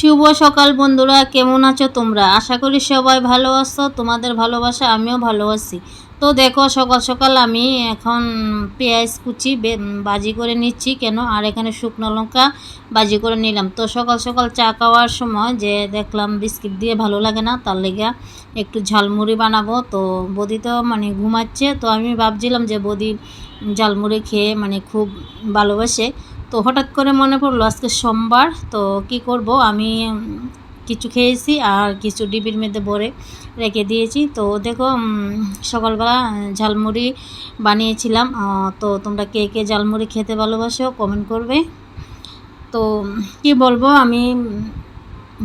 শুভ সকাল বন্ধুরা, কেমন আছো তোমরা? আশা করি সবাই ভালো আছো। তোমাদের ভালোবাসা আমিও ভালো আছি। তো দেখো, সকাল সকাল আমি এখন পেঁয়াজ কুচি বাজি করে নিচ্ছি কেন, আর এখানে শুকনো লঙ্কা বাজি করে নিলাম। তো সকাল সকাল চা খাওয়ার সময় যে দেখলাম বিস্কিট দিয়ে ভালো লাগে না, তার লেগে একটু ঝালমুড়ি বানাবো। তো বদি তো মানে ঘুমাচ্ছে, তো আমি ভাবছিলাম যে বদি ঝালমুড়ি খেয়ে মানে খুব ভালোবাসে। তো হঠাৎ করে মনে পড়লো আজকে সোমবার, তো কি করব, আমি কিছু খেয়েছি আর কিছু ডিবির মধ্যে ভরে রেখে দিয়েছি। তো দেখো, সকালবেলা ঝালমুড়ি বানিয়েছিলাম। তো তোমরা কে কে ঝালমুড়ি খেতে ভালোবাসো কমেন্ট করবে। তো কি বলবো, আমি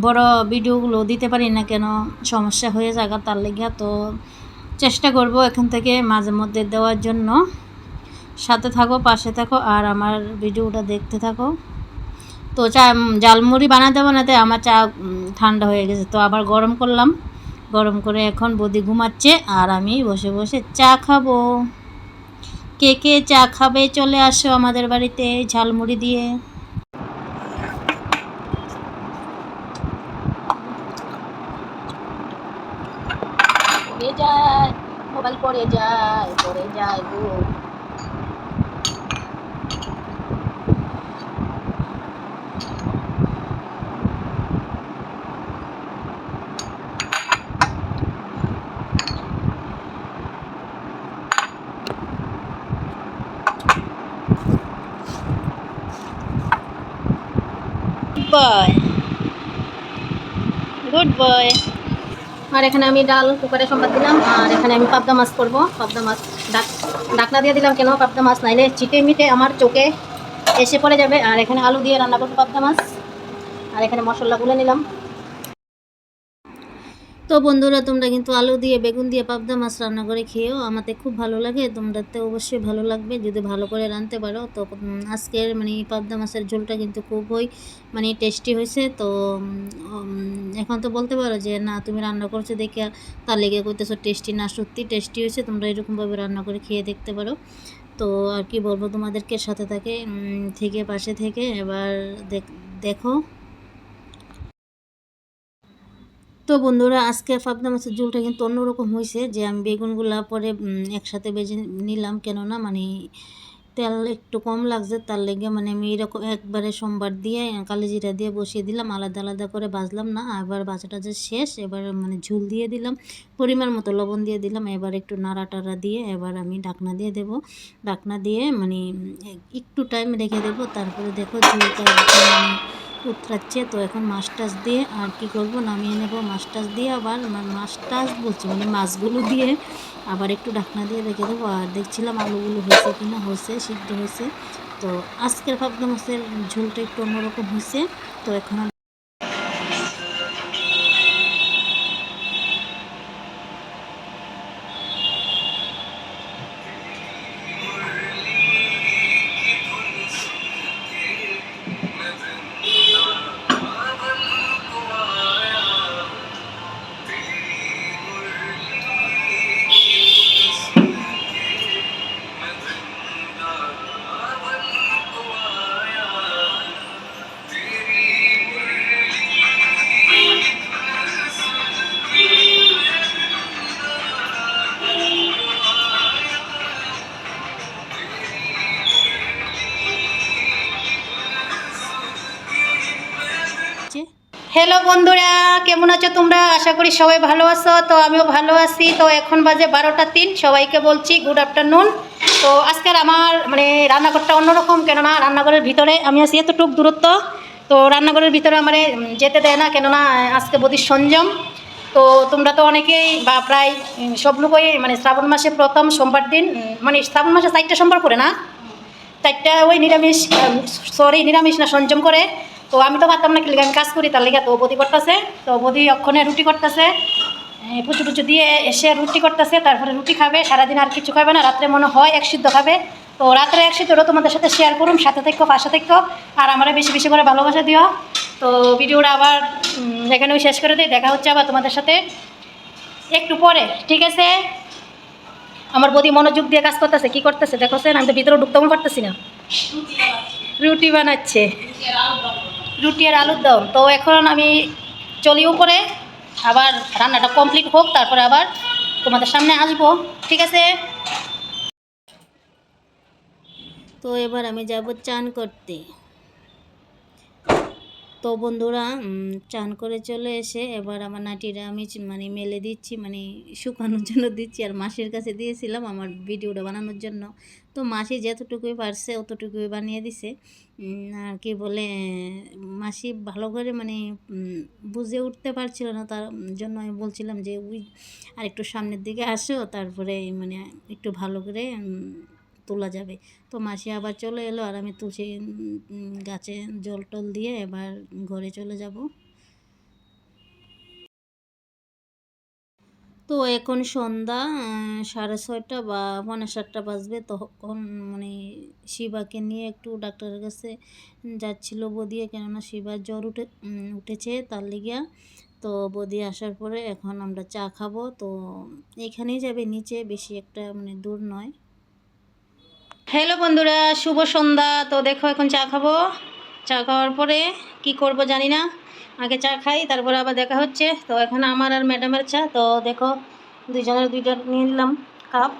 বড় ভিডিওগুলো দিতে পারি না কেন, সমস্যা হয়ে যায় তার লেগে। তো চেষ্টা করব এখান থেকে মাঝে মধ্যে দেওয়ার জন্য। সাথে থাকো, পাশে থাকো আর আমার ভিডিওটা দেখতে থাকো। তো ঝালমুড়ি বানাতে বানাতে আমার চা ঠান্ডা হয়ে গেছে, তো আবার গরম করলাম। গরম করে এখন বদি ঘুমাচ্ছে আর আমি বসে বসে চা খাবো। কে কে চা খাবে চলে আসো আমাদের বাড়িতে ঝালমুড়ি দিয়ে। পড়ে যায় মোবাইল, পড়ে যায় গো। বয়, গুড বয়। আর এখানে আমি ডাল কুকারে সম্বাদ দিলাম, আর এখানে আমি পাবদা মাছ করবো। পাবদা মাছ ঢাকনা দিয়ে দিলাম কেন, পাবদা মাছ নাইলে চিটে মিটে আমার চোখে এসে পড়ে যাবে। আর এখানে আলু দিয়ে রান্না করবো পাবদা মাছ, আর এখানে মশলা গুলে নিলাম। তো বন্ধুরা, তোমরা কিন্তু আলু দিয়ে বেগুন দিয়ে পাবদা মাছ রান্না করে খেয়েও আমাদের খুব ভালো লাগে। তোমরাতে অবশ্যই ভালো লাগবে যদি ভালো করে রাঁধতে পারো। তো আজকের মানে পাবদা মাছের ঝোলটা কিন্তু খুবই মানে টেস্টি হয়েছে। তো এখন তো বলতে পারো যে না, তুমি রান্না করছো দেখে তার লেগে করতেছো টেস্টি না, সত্যি টেস্টি হয়েছে। তোমরা এরকমভাবে রান্না করে খেয়ে দেখতে পারো। তো আর কি বলবো, তোমাদেরকে সাথে থেকে পাশে থেকে এবার দেখো। তো বন্ধুরা, আজকে পাবদা মাছের ঝোলটা কিন্তু অন্যরকম হয়েছে, যে আমি বেগুনগুলা পরে একসাথে ভেজে নিলাম, কেননা মানে তেল একটু কম লাগছে তার লেগে। মানে আমি এরকম একবারে সোমবার দিয়ে কালিজিরা দিয়ে বসিয়ে দিলাম, আলাদা আলাদা করে ভাজলাম না। এবার ভাজাটা যে শেষ, এবার মানে ঝোল দিয়ে দিলাম, পরিমাণ মতো লবণ দিয়ে দিলাম। এবার একটু নাড়া টাড়া দিয়ে এবার আমি ঢাকনা দিয়ে দেব। ঢাকনা দিয়ে মানে একটু টাইম রেখে দেবো, তারপরে দেখো ঝোলটা উতরাচ্ছে। তো এখন মাছ টাছ দিয়ে আর কি করব, নামিয়ে নেব। মাছ টাছ দিয়ে আবার মাছ টাছ বলছি মানে মাছগুলো দিয়ে আবার একটু ঢাকনা দিয়ে রেখে দেবো। আর দেখছিলাম আলুগুলো হয়েছে কিনা, হয়েছে, সিদ্ধ হয়েছে। তো আজকের পাবদা মাছের ঝোলটা একটু অন্যরকম হয়েছে। তো এখন হ্যালো বন্ধুরা, কেমন আছো তোমরা? আশা করি সবাই ভালো আছো। তো আমিও ভালো আছি। তো এখন বাজে 12টা 3, সবাইকে বলছি গুড আফটারনুন। তো আজকের আমার মানে রান্নাঘরটা অন্যরকম, কেননা রান্নাঘরের ভিতরে আমি আছি এতটুক দূরত্ব। তো রান্নাঘরের ভিতরে আমার যেতে দেয় না, কেননা আজকে বদির সঞ্জম। তো তোমরা তো অনেকেই বা প্রায় সব লোকই মানে শ্রাবণ মাসে প্রথম সোমবার দিন, মানে শ্রাবণ মাসে 4টা সোমবার পড়ে না, চারটা ওই নিরামিষ না সংযম করে। তো আমি তো পারতাম না, কি আমি কাজ করি তার লেগে। তো বদি করতেছে, তো বদি অক্ষণে রুটি করতেছে, পুচু টুচু দিয়ে এসে রুটি করতেছে, তারপরে রুটি খাবে, সারাদিন আর কিছু খাবে না, রাত্রে মনে হয় এক সিদ্ধ খাবে। তো রাত্রে এক সিদ্ধটা তোমাদের সাথে শেয়ার করুন, সাথে থেকো, পাশে থেকো, আর আমরা বেশি বেশি করে ভালোবাসা দিও। তো ভিডিওটা আবার এখানেও শেষ করে দিই, দেখা হচ্ছে আবার তোমাদের সাথে একটু পরে, ঠিক আছে? আমার বদি মনোযোগ দিয়ে কাজ করতেছে, কি করতেছে দেখো, আমি তো ভিতরে ঢুকতেও পারতেছি না। রুটি বানাচ্ছে, রুটি আর আলুর দম। তো এখন আমি চলি উপরে, আবার রান্নাটা কমপ্লিট হোক, তারপরে আবার তোমাদের সামনে আসবো, ঠিক আছে? তো এবার আমি যাব চান করতে। তো বন্ধুরা চান করে চলে এসে এবার আমার নাটিরা আমি মানে মেলে দিচ্ছি, মানে শুকানোর জন্য দিচ্ছি। আর মাসির কাছে দিয়েছিলাম আমার ভিডিওটা বানানোর জন্য। তো মাসি যতটুকুই পারছে অতটুকুই বানিয়ে দিছে। আর কি বলে, মাসি ভালো করে মানে বুঝে উঠতে পারছিল না, তার জন্য আমি বলছিলাম যে ওই আর একটু সামনের দিকে আসো, তারপরে মানে একটু ভালো করে তোলা যাবে। তো মাসি আবার চলে এলো, আর আমি তুলসী গাছে জল টল দিয়ে এবার ঘরে চলে যাব। তো এখন সন্ধ্যা 6:30 বা 7:45 বাজবে। তখন মানে শিবাকে নিয়ে একটু ডাক্তারের কাছে যাচ্ছিল বদিয়ে, কেননা শিবার জ্বর উঠেছে তার লিগিয়া। তো বদি আসার পরে এখন আমরা চা খাবো। তো এখানেই যাবে, নিচে, বেশি একটা মানে দূর নয়। হ্যালো বন্ধুরা, শুভ সন্ধ্যা। তো দেখো এখন চা খাবো, চা খাওয়ার পরে কি করব জানি না, আগে চা খাই তারপরে আবার দেখা হচ্ছে। তো এখন আমার আর ম্যাডামের চা। তো দেখো দুইজনের দুইটা নিয়ে নিলাম কাপ।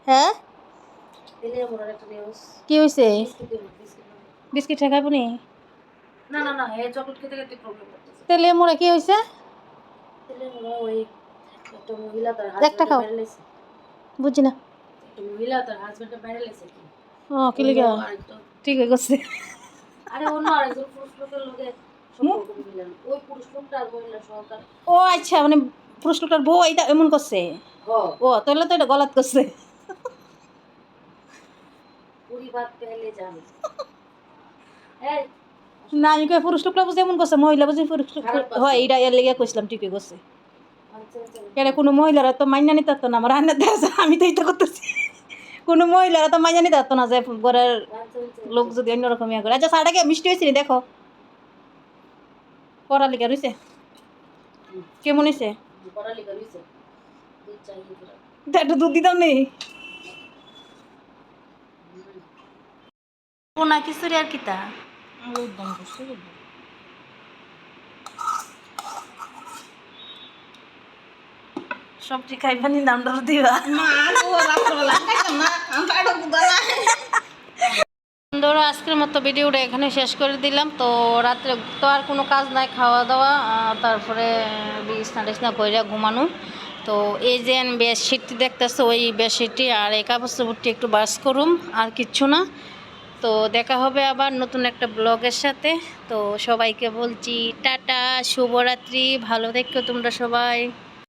হ্যাঁ কি হয়েছে? বিস্কিট খাইব নি? না না না, এই চকলেট খেতে খেতে প্রবলেম করতেছে। তেলে মোড়া কি হয়েছে? তেলে মোড়া ওই একটা মহিলা তার একটা হাজবেন্ডের খাও, বাইরে লাইছে। বুঝি না। একটা মহিলা তার হাজবেন্ডের বাইরে লাইছে কি? ও কি লিগা? আরেকটা, ঠিক হয়ে গেছে। আরে অন্য আরেকজন পুরুষ লোকের লগে সম্পর্ক মিলেন, ওই পুরুষ লোকটা আর মহিলা সহকার। ও আচ্ছা, মানে পুরুষ লোকটার বউ এইটা এমন করছে। ও তাহলে তো এটা গলত করছে। পুরি ভাত পেলে যান। এই না আমি কই পুরুষ লোকটা বুঝে এমন করছে, মহিলা বুঝে পুরুষ লোক হয়, এইটা এর লেগে কইছিলাম ঠিক হয়ে গেছে। কেন কোনো মহিলারা তো মাইনা নিতে পারতো না, আমার রান্নার দেখা আমি তো এটা করতেছি। কোনো মহিলারা তো মাইনা নিতে পারতো না যে ঘরের লোক যদি অন্যরকম ইয়ে করে। আচ্ছা সারাটাকে মিষ্টি হয়েছে দেখো, পড়ালেখা রয়েছে কেমন হয়েছে? একটু দুধ দিতাম নেই না কিছু আর কিতা সবজি খাইবানি নামটা দিবা। বন্ধুরা আজকের মতো ভিডিওটা এখানে শেষ করে দিলাম। তো রাত্রে তো আর কোনো কাজ নাই, খাওয়া দাওয়া, তারপরে বিছনা টিছনা কইরা ঘুমানো। তো এই যে বেডশিটটি দেখতেছো, ওই বেডশিটটি আর এই কাপড় চোপড়টি একটু বাস করুম, আর কিচ্ছু না। তো দেখা হবে আবার নতুন একটা ব্লগের সাথে। তো সবাইকে বলছি টাটা, শুভরাত্রি, ভালো থেকো তোমরা সবাই।